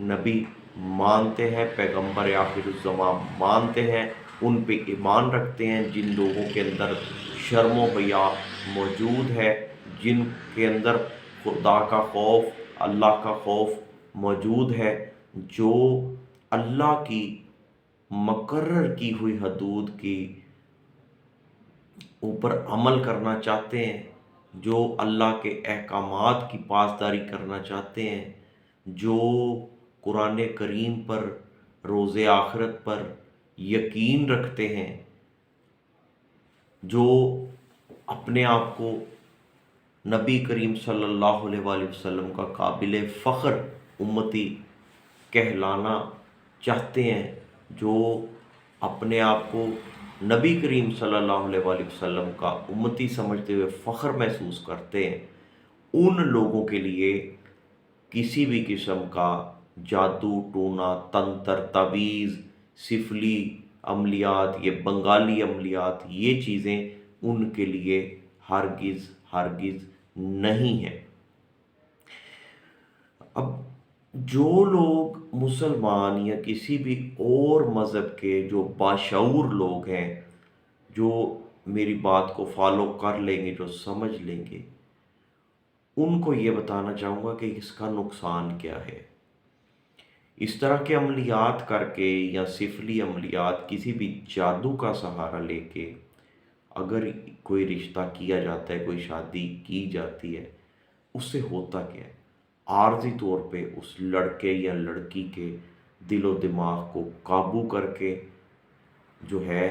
نبی مانتے ہیں، پیغمبر آخر الزمان مانتے ہیں، ان پہ ایمان رکھتے ہیں جن لوگوں کے اندر شرم و حیا موجود ہے، جن کے اندر خدا کا خوف، اللہ کا خوف موجود ہے، جو اللہ کی مقرر کی ہوئی حدود کی اوپر عمل کرنا چاہتے ہیں، جو اللہ کے احکامات کی پاسداری کرنا چاہتے ہیں، جو قرآن کریم پر، روز آخرت پر یقین رکھتے ہیں، جو اپنے آپ کو نبی کریم صلی اللہ علیہ وآلہ وسلم کا قابل فخر امتی کہلانا چاہتے ہیں، جو اپنے آپ کو نبی کریم صلی اللہ علیہ وآلہ وسلم کا امتی سمجھتے ہوئے فخر محسوس کرتے ہیں، ان لوگوں کے لیے کسی بھی قسم کا جادو ٹونا، تنتر، تعویذ، سفلی عملیات، یہ بنگالی عملیات، یہ چیزیں ان کے لیے ہرگز ہرگز نہیں ہیں۔ اب جو لوگ مسلمان یا کسی بھی اور مذہب کے جو باشعور لوگ ہیں، جو میری بات کو فالو کر لیں گے، جو سمجھ لیں گے، ان کو یہ بتانا چاہوں گا کہ اس کا نقصان کیا ہے۔ اس طرح کے عملیات کر کے یا سفلی عملیات، کسی بھی جادو کا سہارا لے کے اگر کوئی رشتہ کیا جاتا ہے، کوئی شادی کی جاتی ہے، اس سے ہوتا کیا ہے؟ عارضی طور پہ اس لڑکے یا لڑکی کے دل و دماغ کو قابو کر کے جو ہے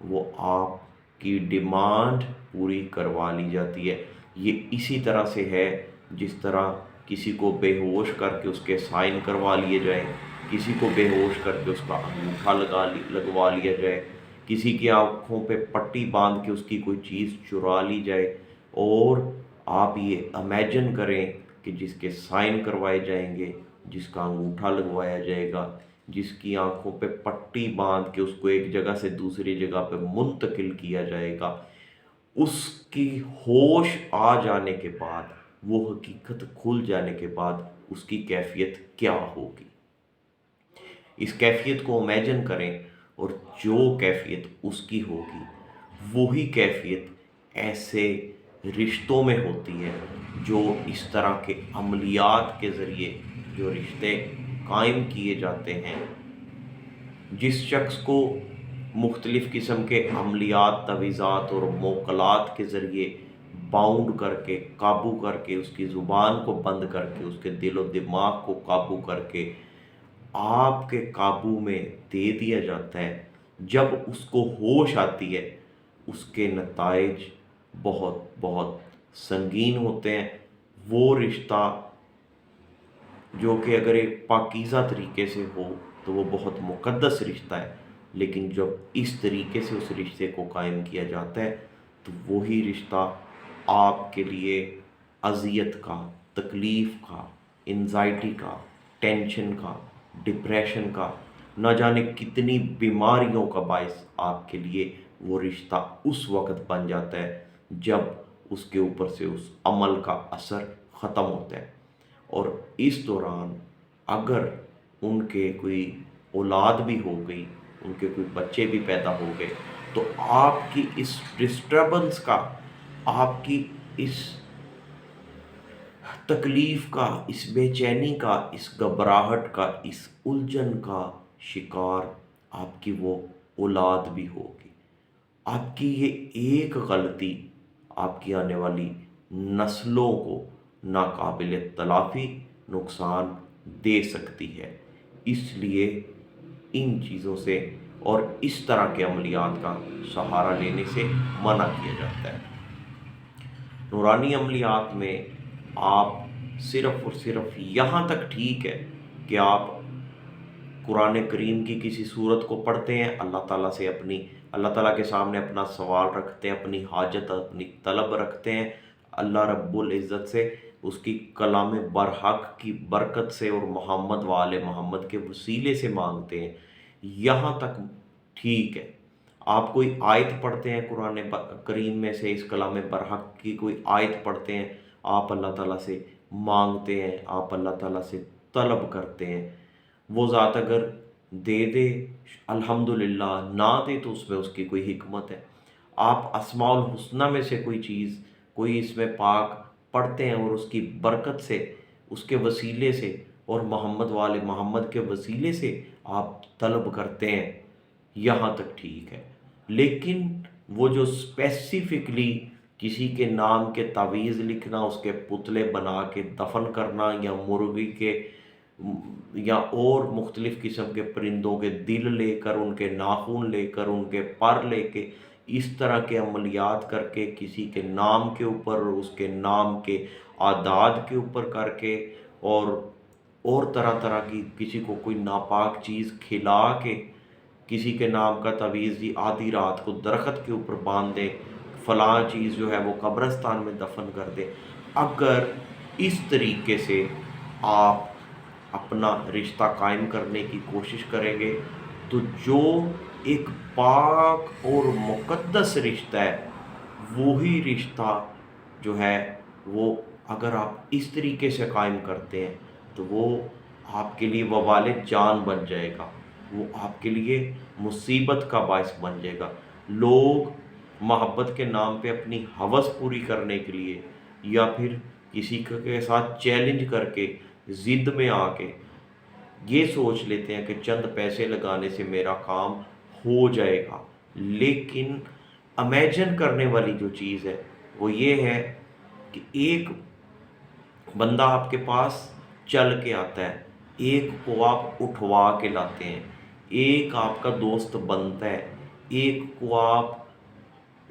وہ آپ کی ڈیمانڈ پوری کروا لی جاتی ہے۔ یہ اسی طرح سے ہے جس طرح کسی کو بے ہوش کر کے اس کے سائن کروا لیے جائیں، کسی کو بے ہوش کر کے اس کا انگوٹھا لگوا لیا جائے، کسی کی آنکھوں پہ پٹی باندھ کے اس کی کوئی چیز چرا لی جائے، اور آپ یہ امیجن کریں کہ جس کے سائن کروائے جائیں گے، جس کا انگوٹھا لگوایا جائے گا، جس کی آنکھوں پہ پٹی باندھ کے اس کو ایک جگہ سے دوسری جگہ پہ منتقل کیا جائے گا، اس کی ہوش آ جانے کے بعد، وہ حقیقت کھل جانے کے بعد اس کی کیفیت کیا ہوگی؟ اس کیفیت کو امیجن کریں، اور جو کیفیت اس کی ہوگی وہی کیفیت ایسے رشتوں میں ہوتی ہے جو اس طرح کے عملیات کے ذریعے جو رشتے قائم کیے جاتے ہیں۔ جس شخص کو مختلف قسم کے عملیات، تعویذات اور موکلات کے ذریعے باؤنڈ کر کے، قابو کر کے، اس کی زبان کو بند کر کے، اس کے دل و دماغ کو قابو کر کے آپ کے قابو میں دے دیا جاتا ہے، جب اس کو ہوش آتی ہے، اس کے نتائج بہت بہت سنگین ہوتے ہیں۔ وہ رشتہ جو کہ اگر ایک پاکیزہ طریقے سے ہو تو وہ بہت مقدس رشتہ ہے، لیکن جب اس طریقے سے اس رشتے کو قائم کیا جاتا ہے تو وہی رشتہ آپ کے لیے اذیت کا، تکلیف کا، انزائٹی کا، ٹینشن کا، ڈپریشن کا، نہ جانے کتنی بیماریوں کا باعث آپ کے لیے وہ رشتہ اس وقت بن جاتا ہے جب اس کے اوپر سے اس عمل کا اثر ختم ہوتا ہے۔ اور اس دوران اگر ان کے کوئی اولاد بھی ہو گئی، ان کے کوئی بچے بھی پیدا ہو گئے، تو آپ کی اس ڈسٹربنس کا، آپ کی اس تکلیف کا، اس بے چینی کا، اس گھبراہٹ کا، اس الجھن کا شکار آپ کی وہ اولاد بھی ہوگی۔ آپ کی یہ ایک غلطی آپ کی آنے والی نسلوں کو ناقابل تلافی نقصان دے سکتی ہے۔ اس لیے ان چیزوں سے اور اس طرح کے عملیات کا سہارا لینے سے منع کیا جاتا ہے۔ نورانی عملیات میں آپ صرف اور صرف یہاں تک ٹھیک ہے کہ آپ قرآن کریم کی کسی صورت کو پڑھتے ہیں، اللہ تعالیٰ کے سامنے اپنا سوال رکھتے ہیں، اپنی حاجت، اپنی طلب رکھتے ہیں، اللہ رب العزت سے اس کی کلام برحق کی برکت سے اور محمد و آل محمد کے وسیلے سے مانگتے ہیں، یہاں تک ٹھیک ہے۔ آپ کوئی آیت پڑھتے ہیں قرآن کریم میں سے، اس کلام برحق کی کوئی آیت پڑھتے ہیں، آپ اللہ تعالیٰ سے مانگتے ہیں، آپ اللہ تعالیٰ سے طلب کرتے ہیں، وہ ذات اگر دے دے الحمدللہ، نہ دے تو اس میں اس کی کوئی حکمت ہے۔ آپ اسماء الحسنہ میں سے کوئی چیز، کوئی اس میں پاک پڑھتے ہیں اور اس کی برکت سے، اس کے وسیلے سے اور محمد والے محمد کے وسیلے سے آپ طلب کرتے ہیں، یہاں تک ٹھیک ہے۔ لیکن وہ جو اسپیسیفکلی کسی کے نام کے تعویذ لکھنا، اس کے پتلے بنا کے دفن کرنا، یا مرغی کے یا اور مختلف قسم کے پرندوں کے دل لے کر، ان کے ناخن لے کر، ان کے پر لے کے، اس طرح کے عملیات کر کے کسی کے نام کے اوپر، اس کے نام کے اعداد کے اوپر کر کے، اور طرح طرح کی کسی کو کوئی ناپاک چیز کھلا کے، کسی کے نام کا تعویذ جی آدھی رات کو درخت کے اوپر باندھ دے، فلاں چیز جو ہے وہ قبرستان میں دفن کر دے۔ اگر اس طریقے سے آپ اپنا رشتہ قائم کرنے کی کوشش کریں گے تو جو ایک پاک اور مقدس رشتہ ہے، وہی رشتہ جو ہے وہ اگر آپ اس طریقے سے قائم کرتے ہیں تو وہ آپ کے لیے وبال جان بن جائے گا، وہ آپ کے لیے مصیبت کا باعث بن جائے گا۔ لوگ محبت کے نام پہ اپنی ہوس پوری کرنے کے لیے، یا پھر کسی کے ساتھ چیلنج کر کے، ضد میں آ کے یہ سوچ لیتے ہیں کہ چند پیسے لگانے سے میرا کام ہو جائے گا۔ لیکن امیجن کرنے والی جو چیز ہے وہ یہ ہے کہ ایک بندہ آپ کے پاس چل کے آتا ہے، ایک کو آپ اٹھوا کے لاتے ہیں، ایک آپ کا دوست بنتا ہے، ایک کو آپ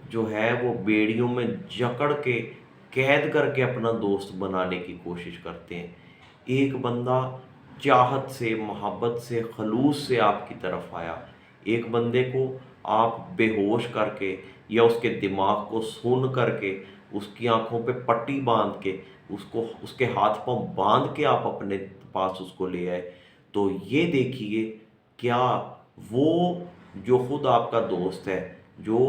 جو ہے وہ بیڑیوں میں جکڑ کے قید کر کے اپنا دوست بنانے کی کوشش کرتے ہیں۔ ایک بندہ چاہت سے، محبت سے، خلوص سے آپ کی طرف آیا، ایک بندے کو آپ بے ہوش کر کے یا اس کے دماغ کو سن کر کے، اس کی آنکھوں پہ پٹی باندھ کے، اس کے ہاتھ پاؤں باندھ کے آپ اپنے پاس اس کو لے آئے۔ تو یہ دیکھیے، کیا وہ جو خود آپ کا دوست ہے، جو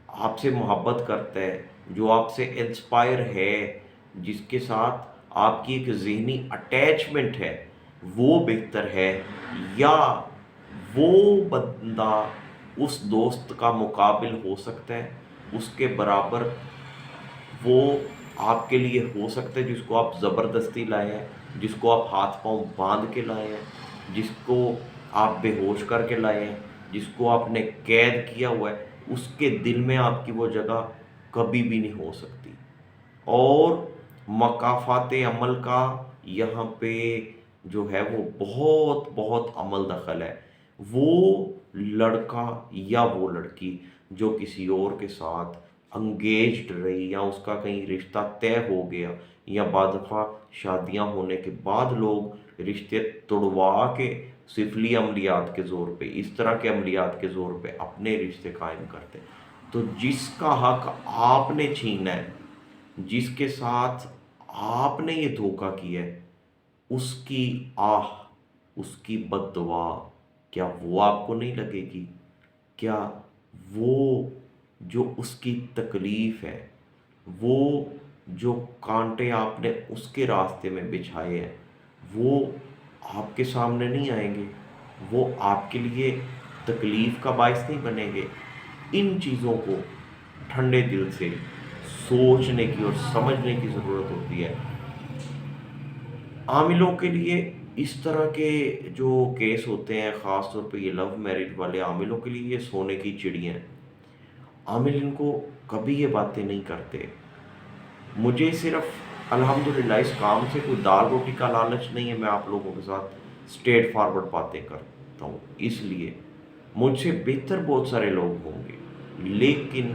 آپ سے محبت کرتا ہے، جو آپ سے انسپائر ہے، جس کے ساتھ آپ کی ایک ذہنی اٹیچمنٹ ہے، وہ بہتر ہے، یا وہ بندہ اس دوست کا مقابل ہو سکتا ہے، اس کے برابر وہ آپ کے لیے ہو سکتا ہے، جس کو آپ زبردستی لائے ہیں، جس کو آپ ہاتھ پاؤں باندھ کے لائے ہیں، جس کو آپ بے ہوش کر کے لائے ہیں، جس کو آپ نے قید کیا ہوا ہے، اس کے دل میں آپ کی وہ جگہ کبھی بھی نہیں ہو سکتی۔ اور مقافات عمل کا یہاں پہ جو ہے وہ بہت بہت عمل دخل ہے۔ وہ لڑکا یا وہ لڑکی جو کسی اور کے ساتھ انگیجڈ رہی، یا اس کا کہیں رشتہ طے ہو گیا، یا بعض دفعہ شادیاں ہونے کے بعد لوگ رشتے توڑوا کے سفلی عملیات کے زور پہ، اس طرح کے عملیات کے زور پہ اپنے رشتے قائم کرتے ہیں۔ تو جس کا حق آپ نے چھینا ہے، جس کے ساتھ آپ نے یہ دھوکہ کیا ہے، اس کی آہ، اس کی بد دعا، کیا وہ آپ کو نہیں لگے گی؟ کیا وہ جو اس کی تکلیف ہے، وہ جو کانٹے آپ نے اس کے راستے میں بچھائے ہیں، وہ آپ کے سامنے نہیں آئیں گے؟ وہ آپ کے لیے تکلیف کا باعث نہیں بنیں گے؟ ان چیزوں کو ٹھنڈے دل سے سوچنے کی اور سمجھنے کی ضرورت ہوتی ہے۔ عاملوں کے لیے اس طرح کے جو کیس ہوتے ہیں، خاص طور پہ یہ لو میرج والے، عاملوں کے لیے یہ سونے کی چڑیاں ہیں۔ عامل ان کو کبھی یہ باتیں نہیں کرتے۔ مجھے صرف الحمدللہ اس کام سے کوئی دال روٹی کا لالچ نہیں ہے، میں آپ لوگوں کے ساتھ اسٹریٹ فارورڈ باتیں کرتا ہوں، اس لیے مجھ سے بہتر بہت سارے لوگ ہوں گے، لیکن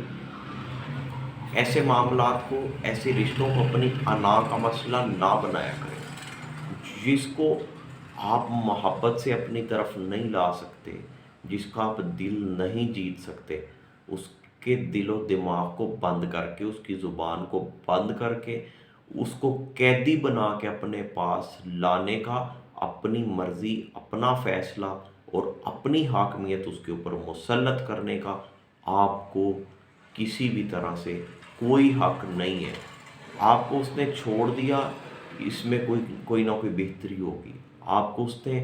ایسے معاملات کو، ایسے رشتوں کو اپنی انا کا مسئلہ نہ بنایا کریں۔ جس کو آپ محبت سے اپنی طرف نہیں لا سکتے، جس کا آپ دل نہیں جیت سکتے، اس کے دل و دماغ کو بند کر کے، اس کی زبان کو بند کر کے، اس کو قیدی بنا کے اپنے پاس لانے کا، اپنی مرضی، اپنا فیصلہ اور اپنی حاکمیت اس کے اوپر مسلط کرنے کا آپ کو کسی بھی طرح سے کوئی حق نہیں ہے۔ آپ کو اس نے چھوڑ دیا، اس میں کوئی نہ کوئی بہتری ہوگی۔ آپ کو اس نے